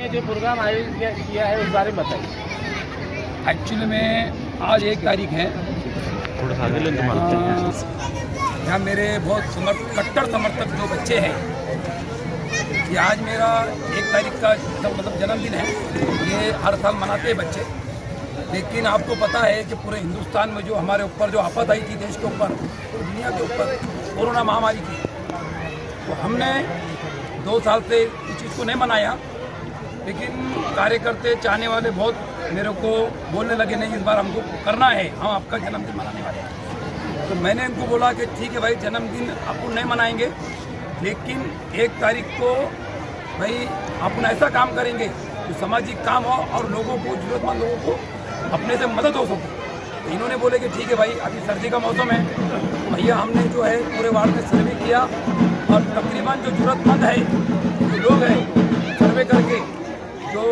ये जो प्रोग्राम आयोजित किया है उस बारे में बताइए। एक्चुअली में आज 1 तारीख है। यहाँ मेरे बहुत कट्टर समर्थक जो बच्चे हैं, ये आज मेरा 1 तारीख का मतलब जन्मदिन है। ये हर साल मनाते हैं बच्चे, लेकिन आपको पता है कि पूरे हिंदुस्तान में जो हमारे ऊपर जो आफत आई थी, देश के ऊपर, पूरी दुनिया के ऊपर कोरोना महामारी थी, तो हमने 2 साल से इस चीज़ को नहीं मनाया। लेकिन कार्यकर्ता चाहने वाले बहुत मेरे को बोलने लगे, नहीं इस बार हमको करना है, हम आपका जन्मदिन मनाने वाले हैं। तो मैंने इनको बोला कि ठीक है भाई, जन्मदिन अपन नहीं मनाएंगे, लेकिन 1 तारीख को भाई अपन ऐसा काम करेंगे जो सामाजिक काम हो और लोगों को, जरूरतमंद लोगों को अपने से मदद हो सके। तो इन्होंने बोले कि ठीक है भाई, अभी सर्दी का मौसम है, भैया हमने जो है पूरे वार्ड में सर्वे किया और तकरीबन जो जरूरतमंद है, जो लोग हैं, सर्वे करके जो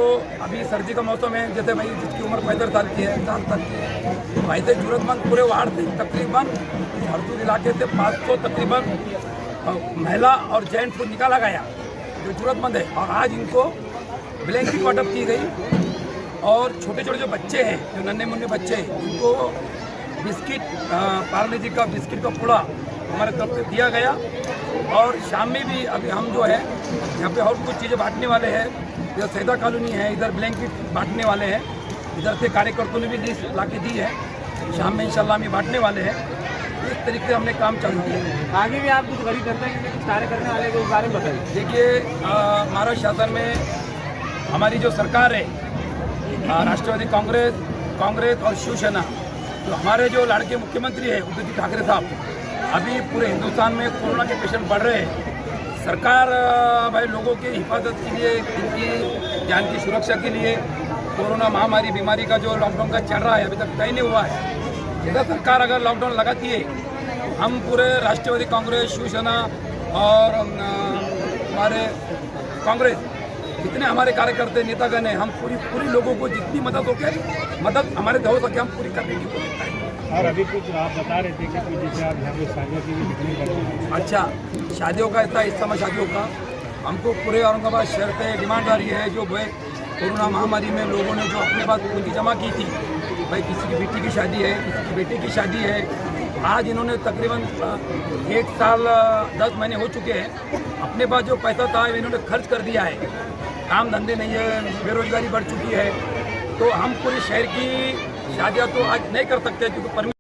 अभी सर्दी का मौसम है, जैसे भाई जिसकी उम्र 65 साल की है, 60 साल की है, तो भाई से जरूरतमंद पूरे वार्ड से तकरीबन हरसूद इलाके से 500 तकरीबन महिला और जेंट्स को निकाला गया जो जरूरतमंद है। और आज इनको ब्लैंकेट वाटअप की गई और छोटे छोटे जो बच्चे हैं, जो नन्हे मुन्ने बच्चे हैं, उनको बिस्किट, पार्ले जी का बिस्किट का पूड़ा हमारे तरफ से दिया गया। और शाम में भी अभी हम जो है यहाँ पे और कुछ चीज़ें बांटने वाले हैं। इधर सैदा कॉलोनी है, इधर ब्लैंकेट बांटने वाले हैं, इधर से कार्यकर्ताओं ने भी लिस्ट ला के दी है। शाम में इंशाल्लाह हम ये बांटने वाले हैं। इस तरीके से हमने काम चालू किया। आगे भी आप कुछ गरीब जनता के लिए कुछ कार्य करने वाले के बारे में बताइए। देखिए, महाराष्ट्र शासन में हमारी जो सरकार है, राष्ट्रवादी कांग्रेस और शिवसेना, तो हमारे जो लाड़के मुख्यमंत्री है उद्धव जी ठाकरे साहब, अभी पूरे हिंदुस्तान में कोरोना के पेशेंट बढ़ रहे हैं। सरकार भाई लोगों की हिफाजत के लिए, इनकी जान की सुरक्षा के लिए कोरोना महामारी बीमारी का जो लॉकडाउन का चल रहा है, अभी तक तय नहीं हुआ है। इधर सरकार अगर लॉकडाउन लगाती है, हम पूरे राष्ट्रवादी कांग्रेस, शिवसेना और हमारे कांग्रेस, जितने हमारे कार्यकर्ता नेतागण हैं, हम पूरी लोगों को जितनी मदद हो के मदद हमारे से हो सके हम पूरी करने की कोशिश करेंगे। और अभी कुछ आप बता रहे थे कि कुछ जैसे आप यहाँ पे शादियों की भी बुकिंग कर रहे हैं। अच्छा, शादियों का इस समय शादियों का हमको पूरे औरंगाबाद शहर से डिमांड आ रही है। जो भाई कोरोना महामारी में लोगों ने जो अपने पास पूंजी जमा की थी, भाई किसी की बेटी की शादी है, किसी की बेटे की शादी है, आज इन्होंने तकरीबन 1 साल 10 महीने हो चुके हैं, अपने पास जो पैसा था इन्होंने खर्च कर दिया है। काम धंधे नहीं है, बेरोजगारी बढ़ चुकी है। तो हम पूरे शहर की शादियाँ तो आज नहीं कर सकते क्योंकि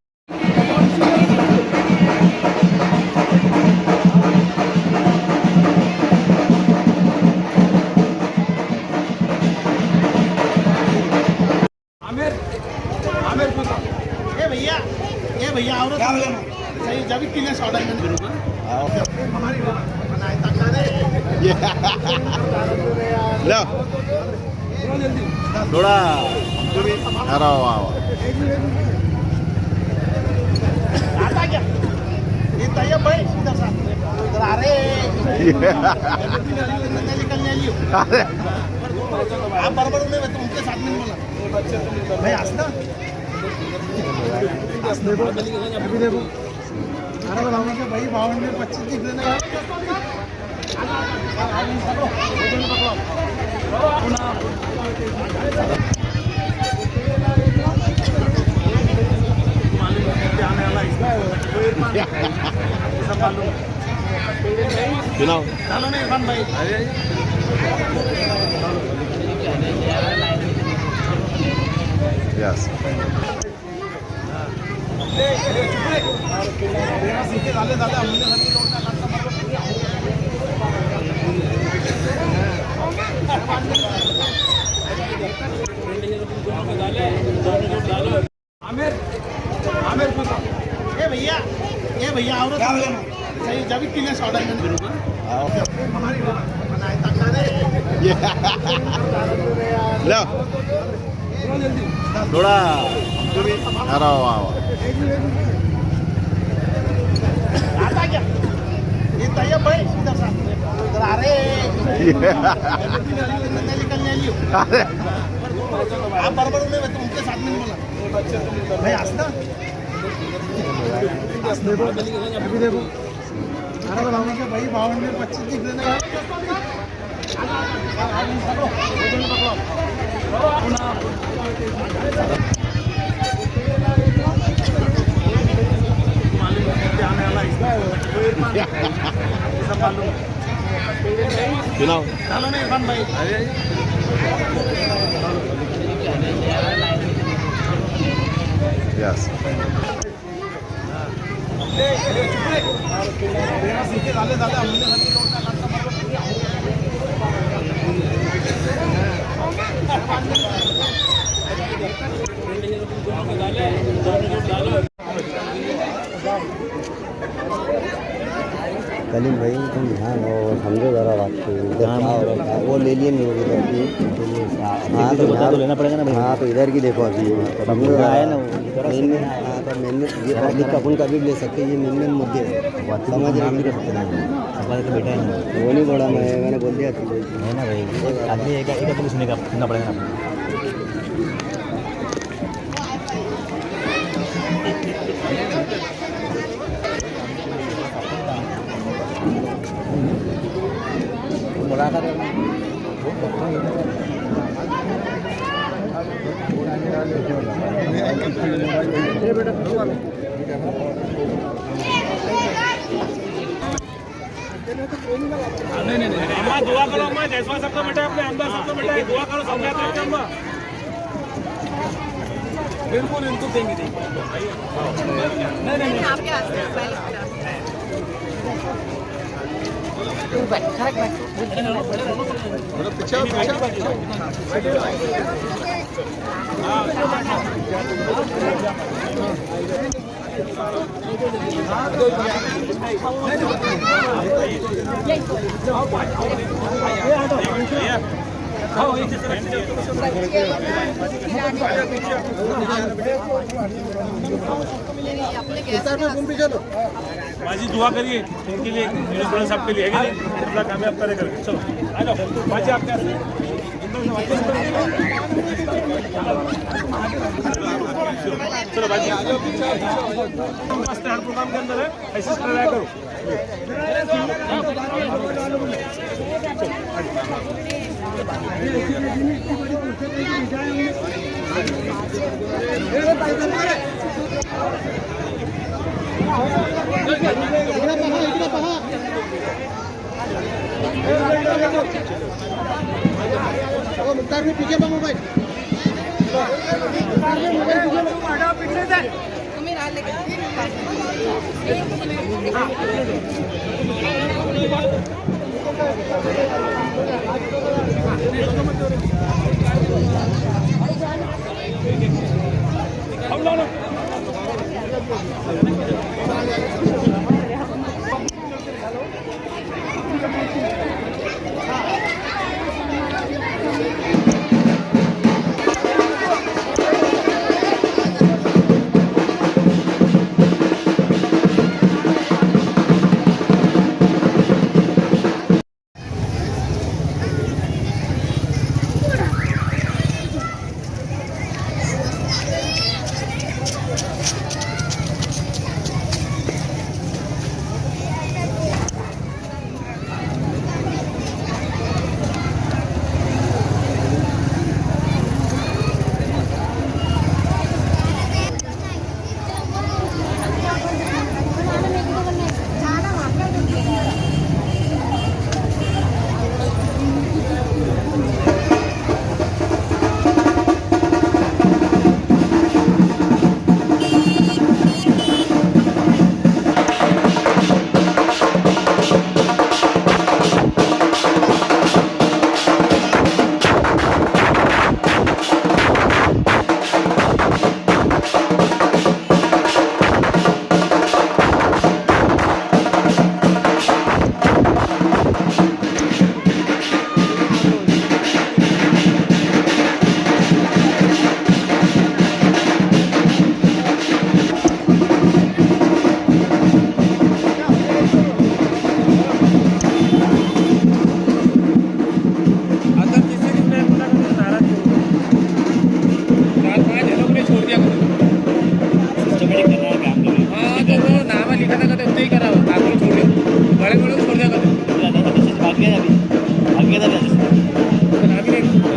ये भैया और सही जब कितने सौदा हमारी लो थोड़ा हमको भी अरे वाह आता क्या ये तैयार भाई इधर सा इधर आ रे निकलने लियो आप बराबर में तो उनके साथ में बोला भाई आसना अभी देखो अरे बताऊंगा कि भाई 52 में 25 दिख रहे सुनाओ चलो नहीं इरफान भाई यस ये भैया और सही जब कितने सौदा हमारी लो थोड़ा हमको भी अरे वाह आता क्या ये तैयार भाई इधर सा इधर आ रे निकलने लियो आप बराबर में तो उनके साथ में बोला भाई आसना अभी देखो अरे बताऊंगा कि भाई 52 में 25 दिख रहे चुनाव चलो नहीं इरफान भाई यस कलीम भाई तुम ध्यान हो समझो ज़रा बात को इधर क्या हो रहा है वो ले लिए नहीं होगी इधर की हाँ तो बता तो लेना पड़ेगा ना भाई हाँ तो इधर की देखो अभी समझो आया ना मेन में हाँ तो मेन में ये पब्लिक का अपन कभी भी ले सकते ये मेन मेन मुद्दे समझ रहे नहीं कर सकते ना हमारे तो बेटा है वो नहीं बोला मैंने बोल दिया है ना भाई आदमी एक आदमी सुनना पड़ेगा ना मुलाकात अम्मा दुआ करो अम्मा जैसवाल सबको बेटा अपने आमदार सबको बेटा दुआ करो समझाते हैं अम्मा बिल्कुल इनको देंगे नहीं आपके पीछे बाजी दुआ करिए इनके लिए न्यूज़ साहब के लिए है कि नहीं अल्लाह कामयाब करे करके चलो आ जाओ बाजी आप क्या चलो बाजी मस्त हर प्रोग्राम के अंदर है ऐसे कराया करो मुख्तार भी पीछे मोबाइल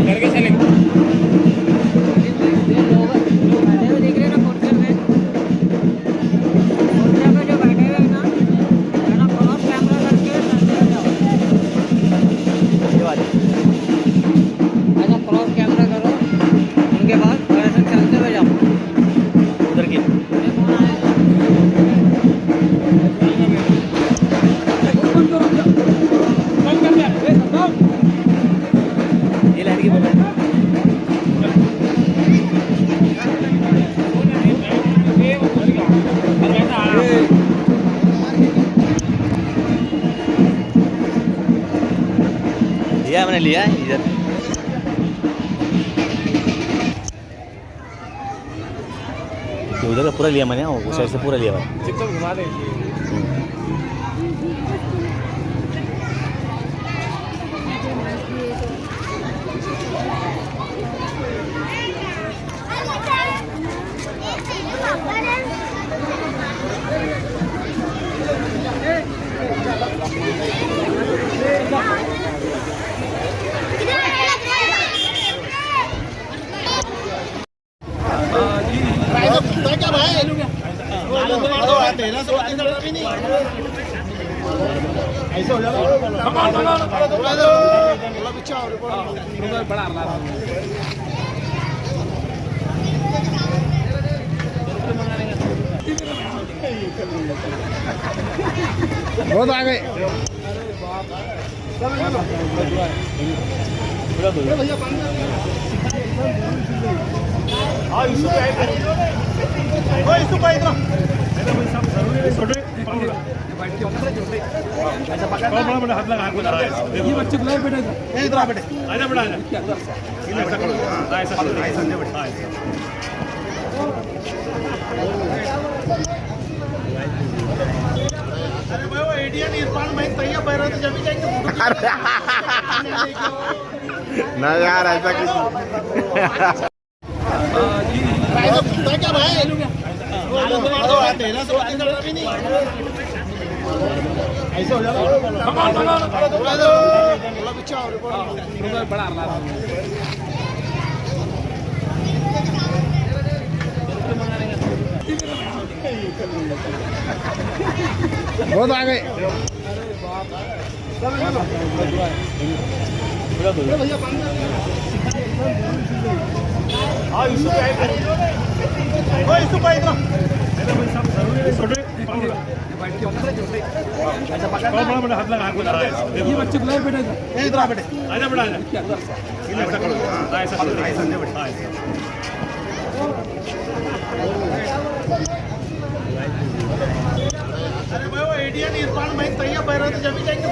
घर के चले की बोला लिया मैंने लिया इधर उधर का पूरा लिया मैंने उस साइड से पूरा लिया मैंने एकदम घुमा देंगे क्या भाई ऐसे हो बहुत आ गए हाथ लगा ये बच्चे बुलाए बेटा इधर आ बेटे आजा बेटा आजा ऐसा करो ऐसा बेटा अरे भाई वो एडियन इरफान भाई तैयार बैठ रहे थे जब भी जाएंगे ना यार ऐसा किसी क्या भाई ऐसे हो बहुत आ गए हाथ लगा ये बच्चे बुलाए बेटा इधर आ बेटे आजा बेटा आजा ऐसा करो ऐसा बेटा अरे भाई वो एडियन इरफान भाई तैयार बैठ रहे थे जब भी जाएंगे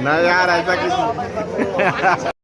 ना यार ऐसा किसी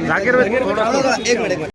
जाकिर भाई थोड़ा एक मिनट